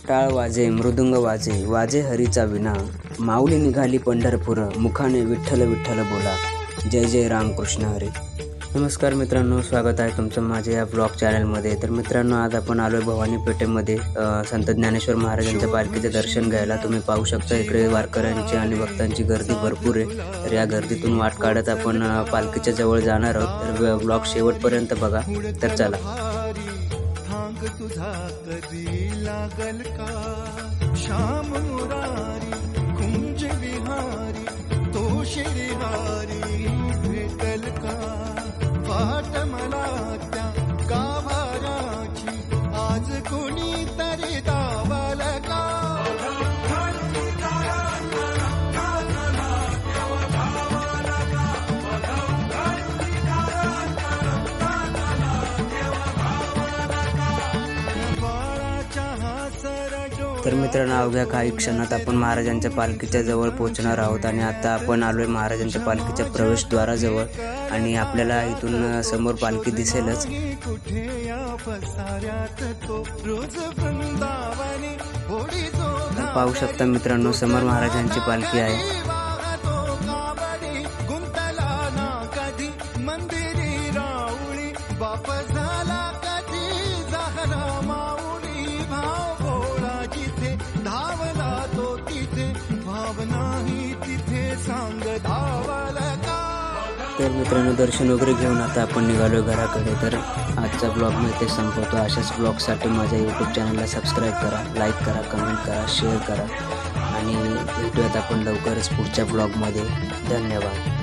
टाळ वाजे मृदुंग वाजे वाजे हरीचा विना, माऊली निघाली पंढरपूर मुखाने विठ्ठल विठ्ठल बोला, जय जय रामकृष्ण हरी. नमस्कार मित्रांनो, स्वागत आहे तुमचं माझ्या या ब्लॉग चॅनलमध्ये. तर मित्रांनो, आज आपण आलो आहे भवानी पेठेमध्ये संत ज्ञानेश्वर महाराजांच्या पालखीचे दर्शन घ्यायला. तुम्ही पाहू शकता इकडे वारकऱ्यांची आणि भक्तांची गर्दी भरपूर आहे. तर या गर्दीतून वाट काढत आपण पालखीच्या जवळ जाणार आहोत. तर ब्लॉग शेवटपर्यंत बघा. तर चला. तुझा कधी लागल का श्याम मुरारी कुंज विहारी तो श्रीहारी भेटल का वाट मला त्या गाभाराची आज कोणी तरी दावल का. तर मित्रांनो, अवघ्या काही क्षणात आपण महाराजांच्या पालखीच्या जवळ पोहोचणार आहोत. आणि आता आपण आलोय महाराजांच्या पालखीच्या प्रवेशद्वाराजवळ आणि आपल्याला इथून समोर पालखी दिसेलच. पाहू शकता मित्रांनो, समोर महाराजांची पालखी आहे. तर मित्रांनो, दर्शन वगैरे घेऊन आता आपण निघालो घराकडे. तर आजचा ब्लॉग मी इथे संपवतो. अशाच ब्लॉगसाठी माझ्या यूट्यूब चॅनलला सबस्क्राईब करा, लाईक करा, कमेंट करा, शेअर करा आणि भेटूयात आपण लवकरच पुढच्या ब्लॉगमध्ये. धन्यवाद.